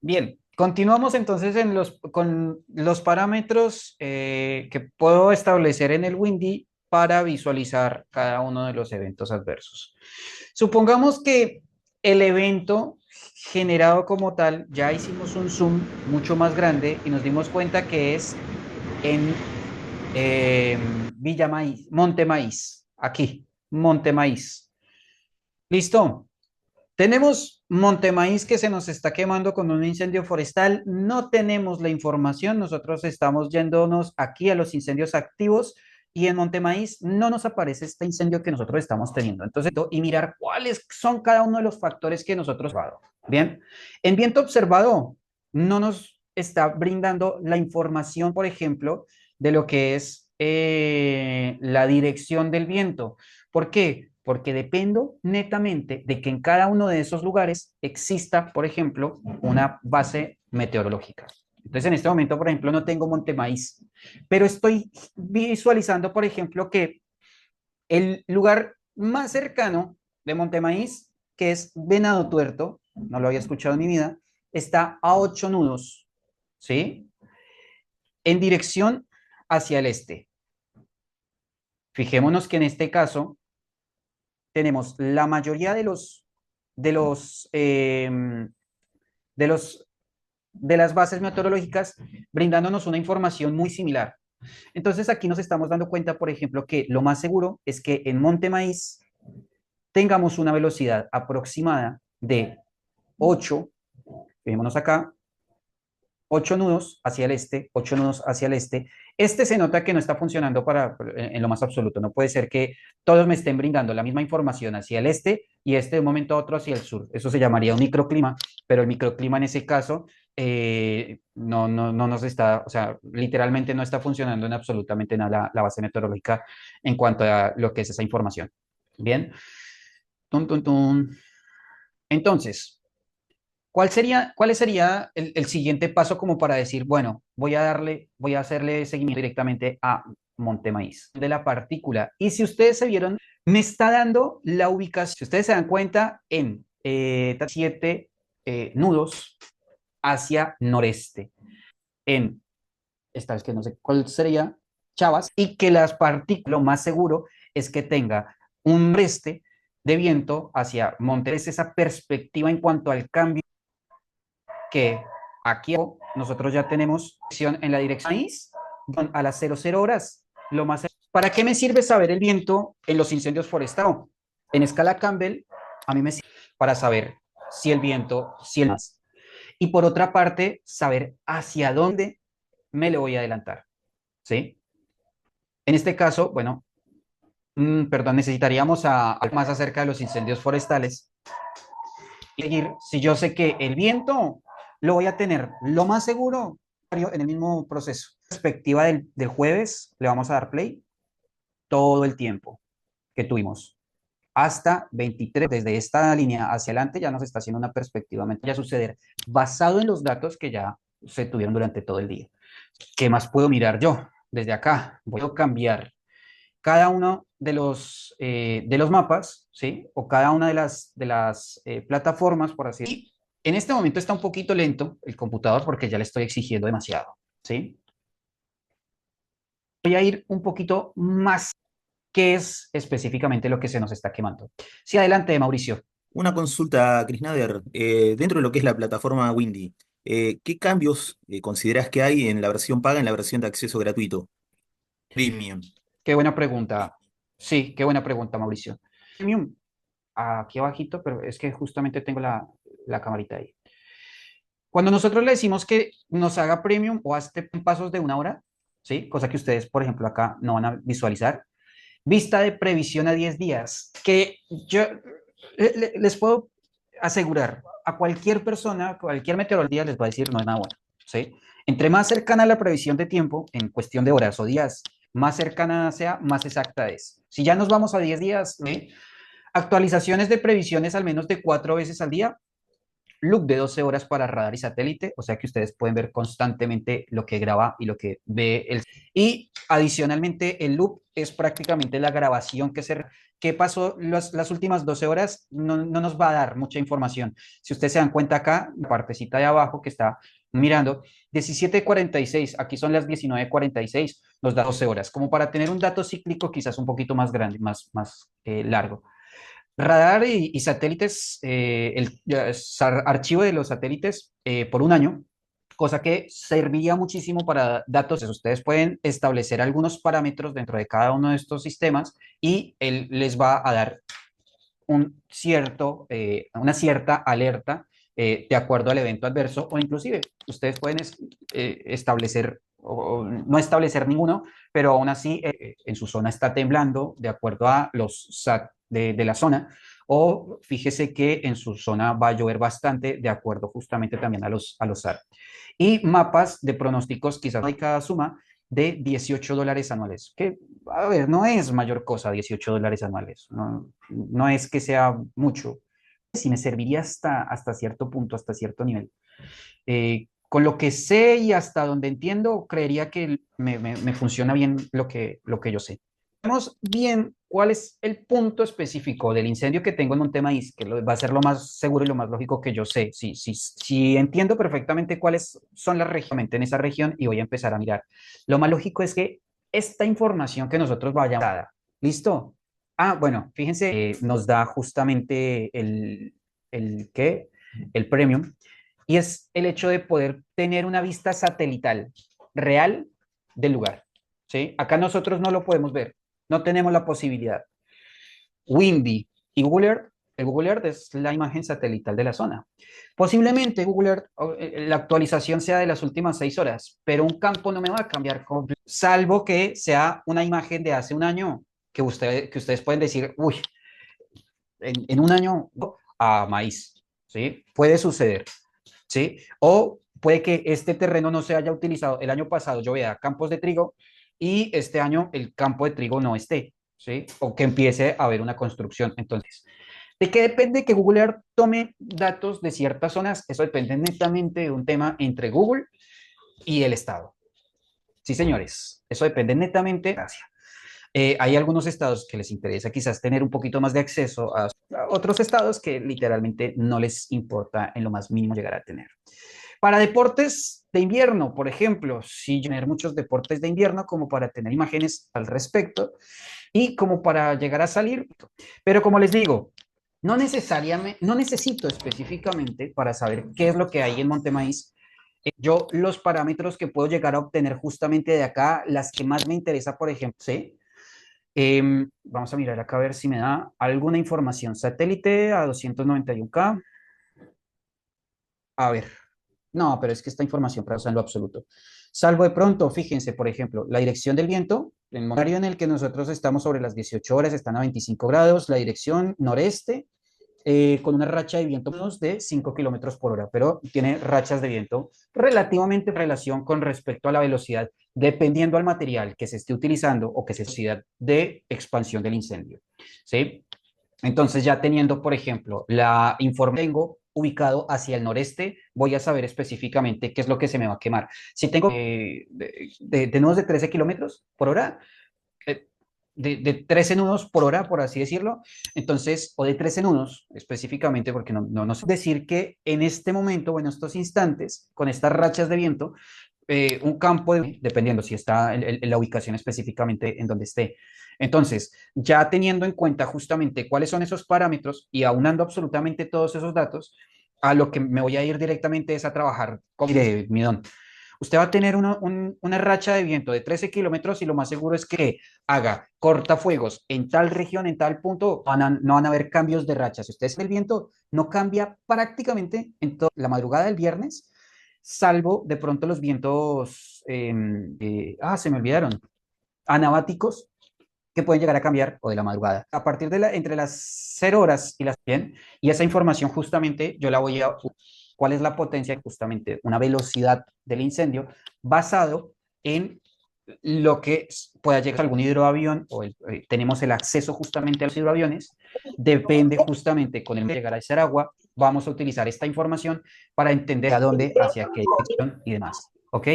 Bien, continuamos entonces con los parámetros que puedo establecer en el Windy para visualizar cada uno de los eventos adversos. Supongamos que el evento generado como tal, ya hicimos un zoom mucho más grande y nos dimos cuenta que es en Villa Maíz, Monte Maíz, aquí, Monte Maíz. ¿Listo? Tenemos Montemaíz que se nos está quemando con un incendio forestal. No tenemos la información. Nosotros estamos yéndonos aquí a los incendios activos y en Montemaíz no nos aparece este incendio que nosotros estamos teniendo. Entonces, y mirar cuáles son cada uno de los factores que nosotros observado. Bien, en viento observado no nos está brindando la información, por ejemplo, de lo que es la dirección del viento. ¿Por qué? Porque dependo netamente de que en cada uno de esos lugares exista, por ejemplo, una base meteorológica. Entonces, en este momento, por ejemplo, no tengo Montemaíz, pero estoy visualizando, por ejemplo, que el lugar más cercano de Montemaíz, que es Venado Tuerto, no lo había escuchado en mi vida, está a 8 nudos, ¿sí? En dirección hacia el este. Fijémonos que en este caso tenemos la mayoría de los, eh, de los de las bases meteorológicas brindándonos una información muy similar. Entonces aquí nos estamos dando cuenta, por ejemplo, que lo más seguro es que en Monte Maíz tengamos una velocidad aproximada de 8, fijémonos acá, 8 nudos hacia el este, 8 nudos hacia el este. Este se nota que no está funcionando en lo más absoluto. No puede ser que todos me estén brindando la misma información hacia el este y este de un momento a otro hacia el sur. Eso se llamaría un microclima, pero el microclima en ese caso no nos está, o sea, literalmente no está funcionando en absolutamente nada la base meteorológica en cuanto a lo que es esa información. Bien. Tun, tun, tun. Entonces, cuál sería el siguiente paso como para decir, bueno, voy a hacerle seguimiento directamente a Montemaíz de la partícula? Y si ustedes se vieron, me está dando la ubicación, si ustedes se dan cuenta, en 7 nudos hacia noreste, en esta vez que no sé cuál sería, Chavas, y que las partículas, lo más seguro es que tenga un noreste de viento hacia Montes, esa perspectiva en cuanto al cambio que aquí nosotros ya tenemos en la dirección a las 00 horas. Lo más, ¿para qué me sirve saber el viento en los incendios forestales? En escala Campbell, a mí me sirve para saber si el viento, si el más. Y por otra parte, saber hacia dónde me le voy a adelantar. ¿Sí? En este caso, bueno, perdón, necesitaríamos más acerca de los incendios forestales. Seguir, si yo sé que el viento lo voy a tener lo más seguro en el mismo proceso. Perspectiva del jueves, le vamos a dar play todo el tiempo que tuvimos. Hasta 23, desde esta línea hacia adelante ya nos está haciendo una perspectiva, ya suceder basado en los datos que ya se tuvieron durante todo el día. ¿Qué más puedo mirar yo? Desde acá voy a cambiar cada uno de los mapas, ¿sí? O cada una de las plataformas, por así decirlo. Y en este momento está un poquito lento el computador porque ya le estoy exigiendo demasiado, ¿sí? Voy a ir un poquito más, qué es específicamente lo que se nos está quemando. Sí, adelante, Mauricio. Una consulta, Krisnader, dentro de lo que es la plataforma Windy, ¿qué cambios consideras que hay en la versión paga, en la versión de acceso gratuito? Premium. Qué buena pregunta. Sí, qué buena pregunta, Mauricio. Premium, aquí abajito, pero es que justamente tengo la camarita ahí. Cuando nosotros le decimos que nos haga premium o hazte pasos de 1 hora, ¿sí? Cosa que ustedes, por ejemplo, acá no van a visualizar. Vista de previsión a 10 días, que yo les puedo asegurar a cualquier persona, a cualquier meteorología les va a decir no es nada bueno, ¿sí? Entre más cercana a la previsión de tiempo, en cuestión de horas o días, más cercana sea, más exacta es. Si ya nos vamos a 10 días, ¿sí? Actualizaciones de previsiones al menos de 4 veces al día, loop de 12 horas para radar y satélite, o sea que ustedes pueden ver constantemente lo que graba y lo que ve el... Y adicionalmente el loop es prácticamente la grabación que se... ¿qué pasó las últimas 12 horas? No nos va a dar mucha información. Si ustedes se dan cuenta acá, la partecita de abajo que está mirando, 17:46, aquí son las 19:46, nos da 12 horas, como para tener un dato cíclico quizás un poquito más grande, más largo. Radar y satélites, archivo de los satélites por un año, cosa que serviría muchísimo para datos. Ustedes pueden establecer algunos parámetros dentro de cada uno de estos sistemas y él les va a dar una cierta alerta de acuerdo al evento adverso, o inclusive ustedes pueden establecer o no establecer ninguno, pero aún así en su zona está temblando de acuerdo a los SAT de la zona, o fíjese que en su zona va a llover bastante de acuerdo justamente también a los SAT. Y mapas de pronósticos, quizás hay cada suma de $18 anuales, que, a ver, no es mayor cosa $18 anuales, no es que sea mucho, sí me serviría hasta cierto punto, hasta cierto nivel. Con lo que sé y hasta donde entiendo, creería que me funciona bien lo que yo sé. Sabemos bien cuál es el punto específico del incendio que tengo en Montemaíz, que va a ser lo más seguro y lo más lógico que yo sé. Sí, entiendo perfectamente cuáles son las regiones en esa región y voy a empezar a mirar. Lo más lógico es que esta información que nosotros vayamos a dar, ¿listo? Bueno, fíjense, nos da justamente ¿qué? El premium, y es el hecho de poder tener una vista satelital real del lugar. ¿Sí? Acá nosotros no lo podemos ver, no tenemos la posibilidad. Windy y Google Earth, el Google Earth es la imagen satelital de la zona. Posiblemente Google Earth, la actualización sea de las últimas 6 horas, pero un campo no me va a cambiar, salvo que sea una imagen de hace un año, que ustedes pueden decir, uy, en un año a maíz, ¿sí? Puede suceder, ¿sí? O puede que este terreno no se haya utilizado. El año pasado yo vea campos de trigo y este año el campo de trigo no esté, ¿sí? O que empiece a haber una construcción. Entonces, ¿de qué depende que Google Earth tome datos de ciertas zonas? Eso depende netamente de un tema entre Google y el Estado. Sí, señores, eso depende netamente. Gracias. Hay algunos estados que les interesa quizás tener un poquito más de acceso a otros estados que literalmente no les importa en lo más mínimo llegar a tener. Para deportes de invierno, por ejemplo, sí tener muchos deportes de invierno como para tener imágenes al respecto y como para llegar a salir. Pero como les digo, no necesariamente, no necesito específicamente para saber qué es lo que hay en Montemaíz. Yo los parámetros que puedo llegar a obtener justamente de acá, las que más me interesa, por ejemplo, ¿sí? Vamos a mirar acá a ver si me da alguna información. Satélite a 291K. A ver, no, pero es que esta información para usar en lo absoluto. Salvo de pronto, fíjense, por ejemplo, la dirección del viento, el horario en el que nosotros estamos sobre las 18 horas, están a 25 grados, la dirección noreste, con una racha de viento menos de 5 kilómetros por hora, pero tiene rachas de viento relativamente en relación con respecto a la velocidad, dependiendo al material que se esté utilizando o que se velocidad de expansión del incendio. ¿Sí? Entonces, ya teniendo, por ejemplo, la información que tengo ubicado hacia el noreste, voy a saber específicamente qué es lo que se me va a quemar. Si tengo de nudos de 13 kilómetros por hora, eh, de 13 nudos por hora, por así decirlo, entonces, o de 13 nudos específicamente, porque no sé decir que en este momento o en estos instantes, con estas rachas de viento, un campo, dependiendo si está en la ubicación específicamente en donde esté. Entonces, ya teniendo en cuenta justamente cuáles son esos parámetros y aunando absolutamente todos esos datos, a lo que me voy a ir directamente es a trabajar con Midón. Usted va a tener una racha de viento de 13 kilómetros y lo más seguro es que haga cortafuegos en tal región, en tal punto, no van a haber cambios de racha. Si usted el viento no cambia prácticamente en toda la madrugada del viernes, salvo de pronto los vientos, se me olvidaron, anabáticos, que pueden llegar a cambiar o de la madrugada. A partir de entre las 0 horas y las 100, y esa información justamente yo la voy a, cuál es la potencia, justamente una velocidad del incendio basado en lo que pueda llegar a algún hidroavión o tenemos el acceso justamente a los hidroaviones, depende justamente con el llegar a echar agua, vamos a utilizar esta información para entender a dónde, hacia qué dirección y demás. ¿Ok?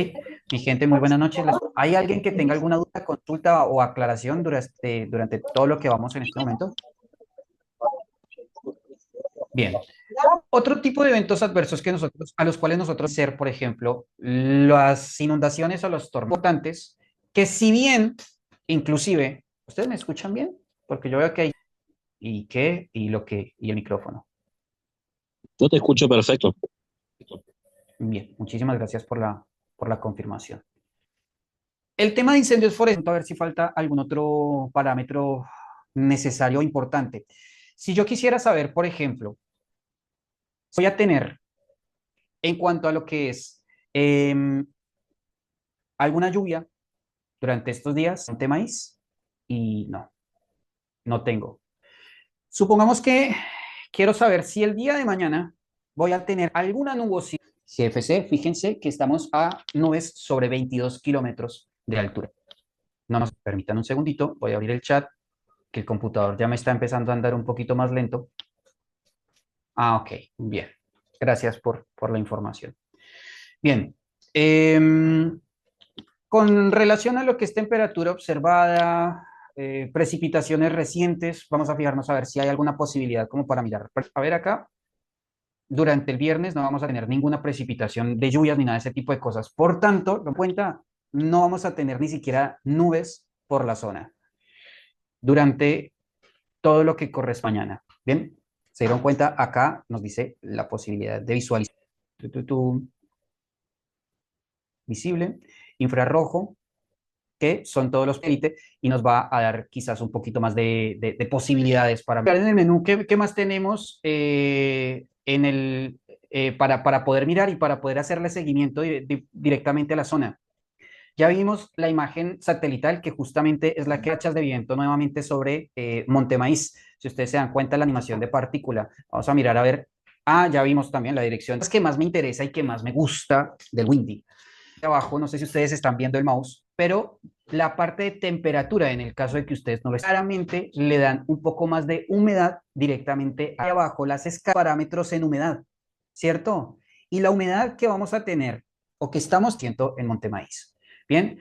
Mi gente, muy buenas noches. ¿Hay alguien que tenga alguna duda, consulta o aclaración durante todo lo que vamos en este momento? Bien. Otro tipo de eventos adversos a los cuales nosotros ser, por ejemplo, las inundaciones o los tormentas importantes, que si bien, inclusive, ¿ustedes me escuchan bien? Porque yo veo que hay y el micrófono. Yo te escucho perfecto. Bien, muchísimas gracias por la confirmación. El tema de incendios forestales, a ver si falta algún otro parámetro necesario o importante. Si yo quisiera saber, por ejemplo, voy a tener en cuanto a lo que es em, alguna lluvia durante estos días, un maíz, y no tengo. Supongamos que quiero saber si el día de mañana voy a tener alguna nubosidad. CFC, fíjense que estamos a nubes sobre 22 kilómetros de altura. No nos permitan un segundito, voy a abrir el chat, que el computador ya me está empezando a andar un poquito más lento. Ah, ok, bien. Gracias por la información. Bien. Con relación a lo que es temperatura observada, precipitaciones recientes, vamos a fijarnos a ver si hay alguna posibilidad como para mirar. A ver acá, durante el viernes no vamos a tener ninguna precipitación de lluvias ni nada de ese tipo de cosas. Por tanto, en cuenta, no vamos a tener ni siquiera nubes por la zona durante todo lo que corresponde mañana. Bien, se dieron cuenta, acá nos dice la posibilidad de visualizar. Visible, infrarrojo, que son todos los élite y nos va a dar quizás un poquito más de posibilidades para mirar en el menú. ¿Qué más tenemos para poder mirar y para poder hacerle seguimiento directamente a la zona? Ya vimos la imagen satelital que justamente es la que hachas de viento nuevamente sobre Monte Maíz. Si ustedes se dan cuenta, la animación de partícula. Vamos a mirar a ver. Ah, ya vimos también la dirección. Es que más me interesa y que más me gusta del Windy. Abajo, no sé si ustedes están viendo el mouse, pero la parte de temperatura, en el caso de que ustedes no lo estén, claramente le dan un poco más de humedad directamente ahí abajo, las escalas parámetros en humedad, ¿cierto? Y la humedad que vamos a tener o que estamos teniendo en Montemaíz. Bien,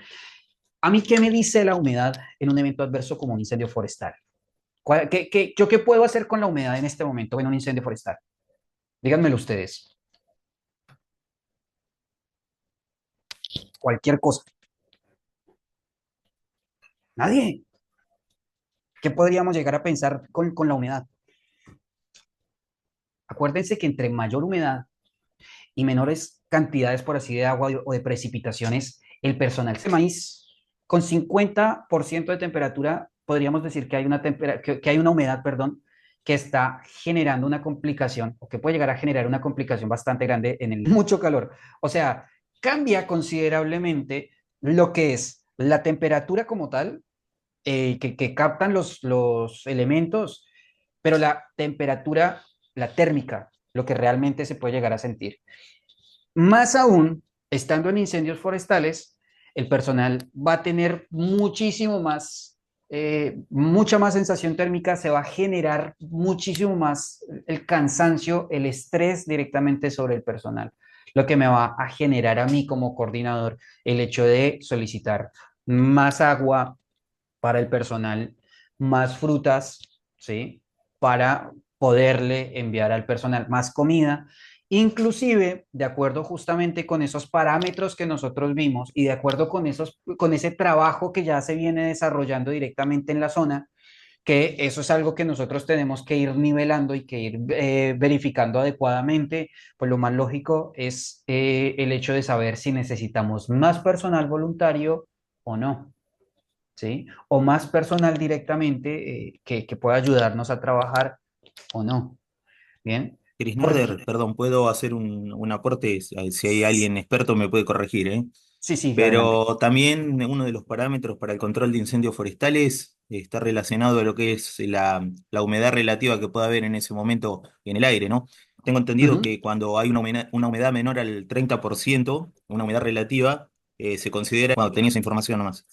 ¿a mí qué me dice la humedad en un evento adverso como un incendio forestal? ¿Yo qué puedo hacer con la humedad en este momento en un incendio forestal? Díganmelo ustedes. Cualquier cosa. Nadie. ¿Qué podríamos llegar a pensar con la humedad? Acuérdense que entre mayor humedad y menores cantidades, por así, de agua o de precipitaciones, el personal de maíz con 50% de temperatura, podríamos decir que hay que hay una humedad, perdón, que está generando una complicación o que puede llegar a generar una complicación bastante grande en el mucho calor. O sea, cambia considerablemente lo que es la temperatura como tal, que captan los elementos, pero la temperatura, la térmica, lo que realmente se puede llegar a sentir. Más aún, estando en incendios forestales, el personal va a tener mucha más sensación térmica, se va a generar muchísimo más el cansancio, el estrés directamente sobre el personal, lo que me va a generar a mí como coordinador el hecho de solicitar más agua para el personal, más frutas, ¿sí? Para poderle enviar al personal más comida. Inclusive, de acuerdo justamente con esos parámetros que nosotros vimos y de acuerdo con ese trabajo que ya se viene desarrollando directamente en la zona, que eso es algo que nosotros tenemos que ir nivelando y que ir verificando adecuadamente, pues lo más lógico es el hecho de saber si necesitamos más personal voluntario o no. ¿Sí? O más personal directamente que pueda ayudarnos a trabajar o no. Bien. Porque, Nader, perdón, puedo hacer un aporte. Si hay alguien experto me puede corregir, ¿eh? sí, sí, adelante. Pero también uno de los parámetros para el control de incendios forestales está relacionado a lo que es la humedad relativa que pueda haber en ese momento en el aire, ¿no? Tengo entendido Ujú. que cuando hay una humedad menor al 30%, una humedad relativa, se considera, bueno, tenía esa información nomás.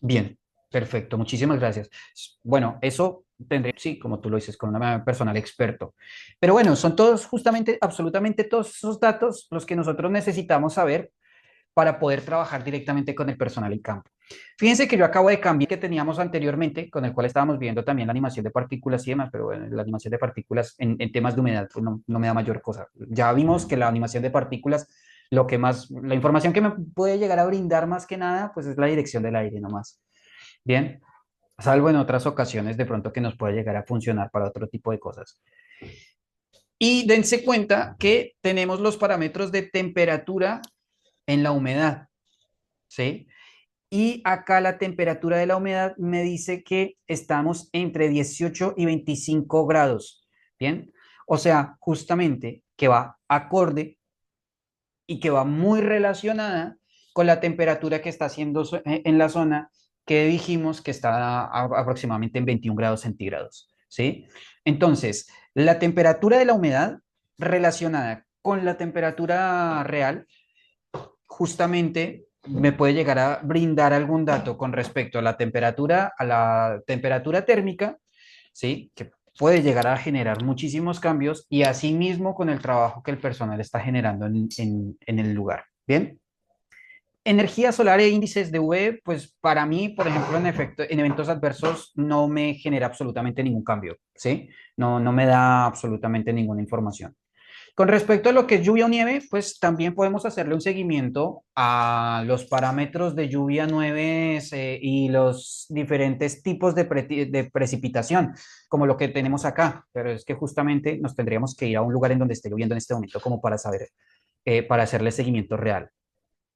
Bien, perfecto, muchísimas gracias. Bueno, eso tendré, sí, como tú lo dices, con un personal experto. Pero bueno, son todos justamente, absolutamente todos esos datos los que nosotros necesitamos saber para poder trabajar directamente con el personal en campo. Fíjense que yo acabo de cambiar que teníamos anteriormente, con el cual estábamos viendo también la animación de partículas y demás, pero bueno, la animación de partículas en temas de humedad pues no me da mayor cosa. Ya vimos que la animación de partículas, lo que más, la información que me puede llegar a brindar más que nada, pues es la dirección del aire nomás. Bien, salvo en otras ocasiones de pronto que nos puede llegar a funcionar para otro tipo de cosas. Y dense cuenta que tenemos los parámetros de temperatura en la humedad, ¿sí? Y acá la temperatura de la humedad me dice que estamos entre 18 y 25 grados, ¿bien? O sea, justamente que va acorde y que va muy relacionada con la temperatura que está haciendo en la zona que dijimos que está aproximadamente en 21 grados centígrados, ¿sí? Entonces, la temperatura de la humedad relacionada con la temperatura real justamente me puede llegar a brindar algún dato con respecto a la temperatura térmica, ¿sí? Que puede llegar a generar muchísimos cambios y asimismo con el trabajo que el personal está generando en el lugar. Bien. Energía solar e índices de UV, pues para mí, por ejemplo, en eventos adversos no me genera absolutamente ningún cambio, ¿sí? No me da absolutamente ninguna información. Con respecto a lo que es lluvia o nieve, pues también podemos hacerle un seguimiento a los parámetros de lluvia, nieves y los diferentes tipos de precipitación, como lo que tenemos acá. Pero es que justamente nos tendríamos que ir a un lugar en donde esté lloviendo en este momento como para saber, para hacerle seguimiento real.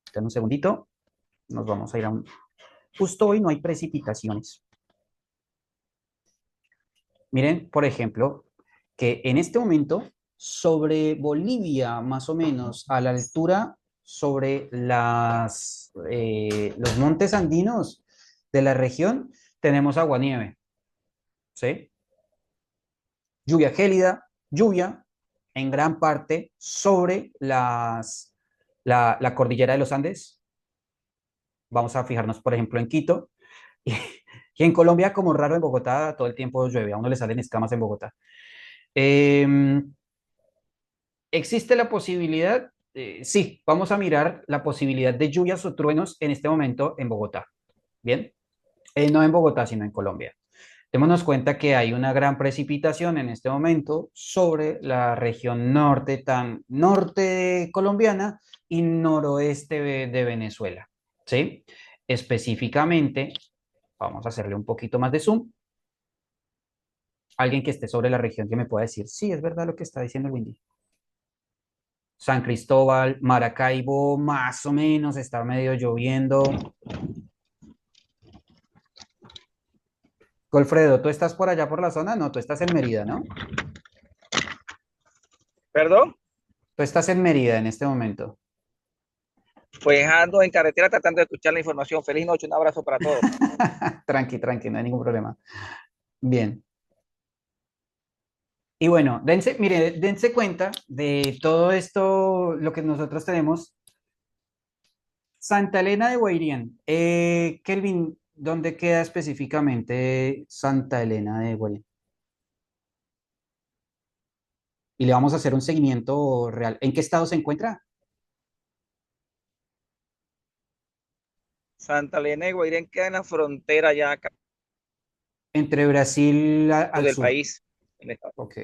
Esperen un segundito, nos vamos a ir a un... Justo hoy no hay precipitaciones. Miren, por ejemplo, que en este momento sobre Bolivia, más o menos a la altura sobre los montes andinos de la región, tenemos aguanieve, ¿sí? Lluvia gélida, lluvia en gran parte sobre la cordillera de los Andes. Vamos a fijarnos, por ejemplo, en Quito. Y en Colombia, como raro, en Bogotá todo el tiempo llueve, a uno le salen escamas en Bogotá. Eh, ¿Existe la posibilidad? Sí, vamos a mirar la posibilidad de lluvias o truenos en este momento en Bogotá. Bien, no en Bogotá, sino en Colombia. Démonos cuenta que hay una gran precipitación en este momento sobre la región norte, tan norte colombiana y noroeste de Venezuela. ¿Sí? Específicamente, vamos a hacerle un poquito más de zoom. Alguien que esté sobre la región que me pueda decir, sí, es verdad lo que está diciendo el Windy. San Cristóbal, Maracaibo, más o menos, está medio lloviendo. Golfredo, ¿tú estás por allá por la zona? No, tú estás en Mérida, ¿no? ¿Perdón? Tú estás en Mérida en este momento. Pues ando en carretera tratando de escuchar la información. Feliz noche, un abrazo para todos. Tranqui, tranqui, no hay ningún problema. Bien. Y bueno, dense cuenta de todo esto, lo que nosotros tenemos. Santa Elena de Guairien. Kelvin, ¿dónde queda específicamente Santa Elena de Guairien? Y le vamos a hacer un seguimiento real. ¿En qué estado se encuentra? Santa Elena de Guairén queda en la frontera ya acá Entre Brasil al del sur. país. En el estado. Ok.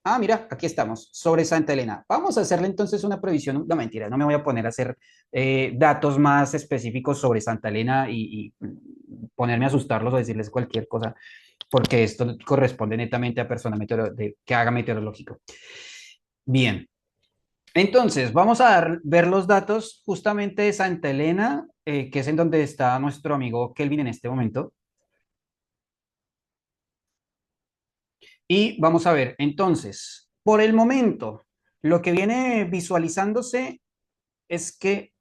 Ah, mira, aquí estamos, sobre Santa Elena. Vamos a hacerle entonces una previsión. No, mentira, no me voy a poner a hacer datos más específicos sobre Santa Elena y ponerme a asustarlos o decirles cualquier cosa, porque esto corresponde netamente a persona que haga meteorológico. Bien, entonces vamos a ver los datos justamente de Santa Elena, que es en donde está nuestro amigo Kelvin en este momento. Y vamos a ver, entonces, por el momento, lo que viene visualizándose es que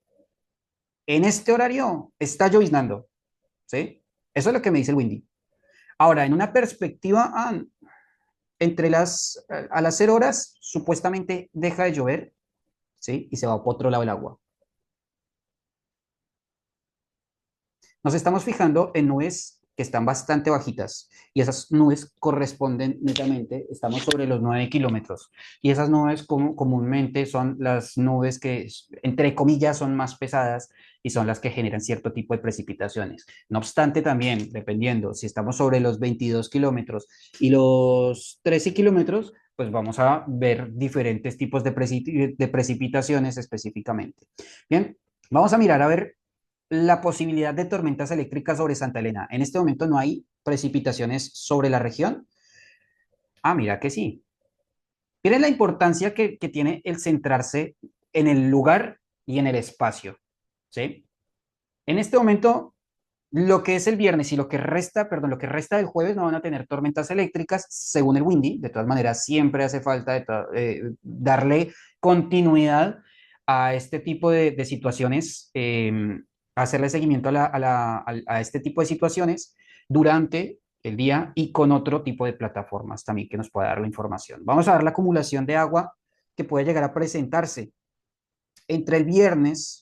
en este horario está lloviznando, ¿sí? Eso es lo que me dice el Windy. Ahora, en una perspectiva, a las 0 horas, supuestamente deja de llover, ¿sí? Y se va por otro lado el agua. Nos estamos fijando en nubes que están bastante bajitas y esas nubes corresponden netamente, estamos sobre los 9 kilómetros y esas nubes comúnmente son las nubes que, entre comillas, son más pesadas y son las que generan cierto tipo de precipitaciones. No obstante, también, dependiendo, si estamos sobre los 22 kilómetros y los 13 kilómetros, pues vamos a ver diferentes tipos de precipitaciones específicamente. Bien, vamos a mirar a ver la posibilidad de tormentas eléctricas sobre Santa Elena. En este momento no hay precipitaciones sobre la región. Ah, mira que sí. Miren la importancia que tiene el centrarse en el lugar y en el espacio. ¿Sí? En este momento, lo que es el viernes y lo que resta, perdón, lo que resta del jueves no van a tener tormentas eléctricas según el Windy. De todas maneras, siempre hace falta darle continuidad a este tipo de situaciones, hacerle seguimiento a este tipo de situaciones durante el día y con otro tipo de plataformas también que nos pueda dar la información. Vamos a ver la acumulación de agua que puede llegar a presentarse entre el viernes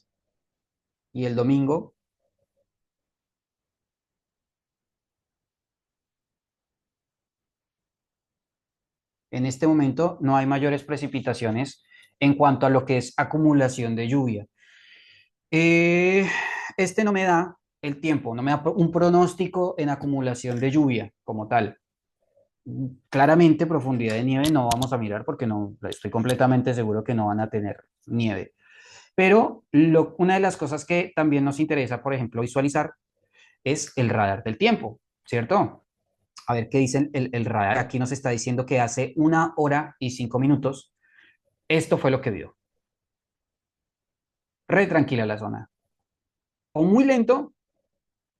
y el domingo. En este momento no hay mayores precipitaciones en cuanto a lo que es acumulación de lluvia. Eh, este no me da el tiempo, no me da un pronóstico en acumulación de lluvia como tal. Claramente profundidad de nieve no vamos a mirar porque no estoy completamente seguro que no van a tener nieve. Pero una de las cosas que también nos interesa, por ejemplo, visualizar es el radar del tiempo, ¿cierto? A ver qué dice el radar. Aquí nos está diciendo que hace 1 hora y 5 minutos esto fue lo que vio. Re tranquila la zona. O muy lento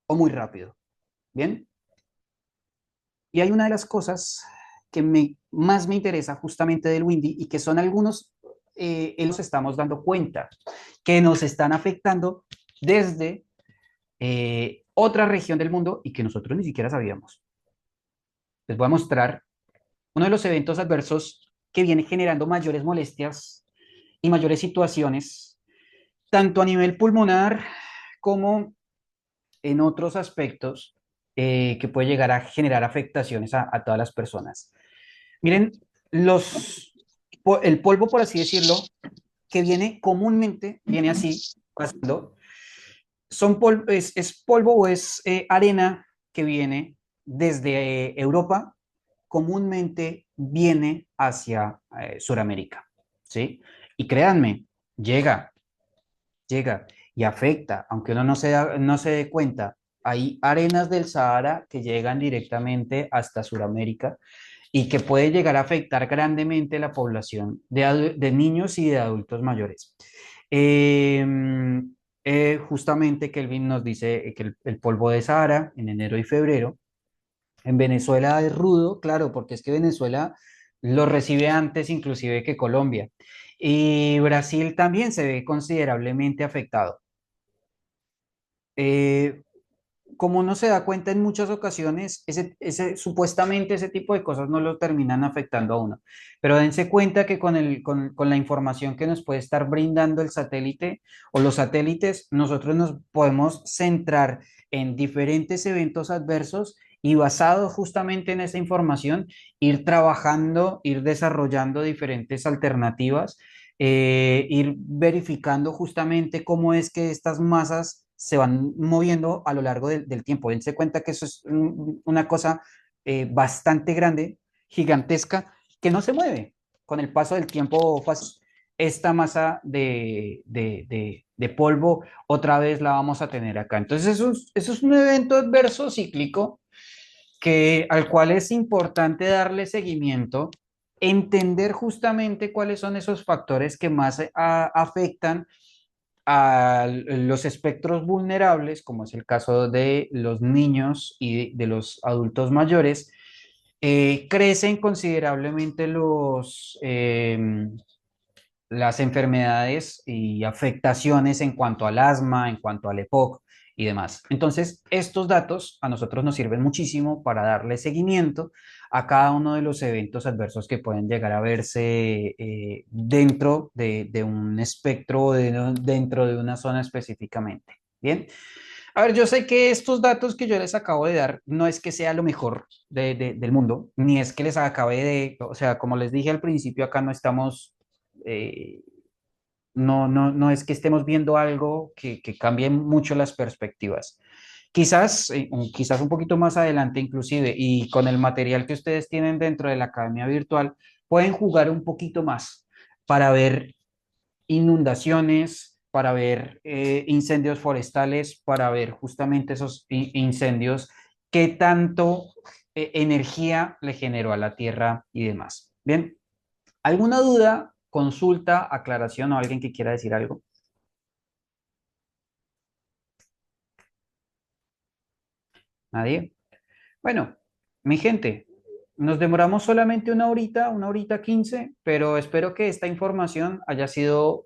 o muy rápido. ¿Bien? Y hay una de las cosas que más me interesa justamente del Windy y que son algunos, nos estamos dando cuenta que nos están afectando desde otra región del mundo y que nosotros ni siquiera sabíamos. Les voy a mostrar uno de los eventos adversos que viene generando mayores molestias y mayores situaciones, tanto a nivel pulmonar como en otros aspectos que puede llegar a generar afectaciones a todas las personas. Miren, el polvo, por así decirlo, que viene comúnmente, viene así, pasando, es polvo o es arena que viene desde Europa, comúnmente viene hacia Sudamérica, ¿sí? Y créanme, llega, llega y afecta, aunque uno no se dé cuenta. Hay arenas del Sahara que llegan directamente hasta Sudamérica y que puede llegar a afectar grandemente la población de niños y de adultos mayores. Eh, Justamente Kelvin nos dice que el polvo de Sahara en enero y febrero, en Venezuela es rudo, claro, porque es que Venezuela lo recibe antes inclusive que Colombia. Y Brasil también se ve considerablemente afectado. Eh, Como uno se da cuenta en muchas ocasiones, supuestamente ese tipo de cosas no lo terminan afectando a uno. Pero dense cuenta que con la información que nos puede estar brindando el satélite o los satélites, nosotros nos podemos centrar en diferentes eventos adversos y basado justamente en esa información, ir trabajando, ir desarrollando diferentes alternativas, ir verificando justamente cómo es que estas masas se van moviendo a lo largo del tiempo. Dense cuenta que eso es una cosa bastante grande, gigantesca, que no se mueve. Con el paso del tiempo, esta masa de polvo otra vez la vamos a tener acá. Entonces, eso es un evento adverso cíclico al cual es importante darle seguimiento, entender justamente cuáles son esos factores que más afectan a los espectros vulnerables, como es el caso de los niños y de los adultos mayores. Crecen considerablemente las enfermedades y afectaciones en cuanto al asma, en cuanto al EPOC y demás. Entonces, estos datos a nosotros nos sirven muchísimo para darle seguimiento a cada uno de los eventos adversos que pueden llegar a verse dentro de un espectro o dentro de una zona específicamente. Bien, A ver, yo sé que estos datos que yo les acabo de dar no es que sea lo mejor del mundo, ni es que les acabe de, o sea, como les dije al principio, acá no estamos, eh, no es que estemos viendo algo que cambie mucho las perspectivas. Quizás, quizás un poquito más adelante inclusive, y con el material que ustedes tienen dentro de la academia virtual, pueden jugar un poquito más para ver inundaciones, para ver incendios forestales, para ver justamente esos incendios, qué tanto energía le generó a la Tierra y demás. Bien, ¿alguna duda, consulta, aclaración o alguien que quiera decir algo? ¿Nadie? Bueno, mi gente, nos demoramos solamente una horita 15, pero espero que esta información haya sido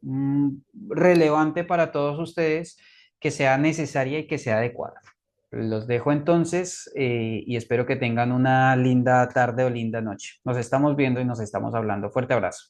relevante para todos ustedes, que sea necesaria y que sea adecuada. Los dejo entonces y espero que tengan una linda tarde o linda noche. Nos estamos viendo y nos estamos hablando. Fuerte abrazo.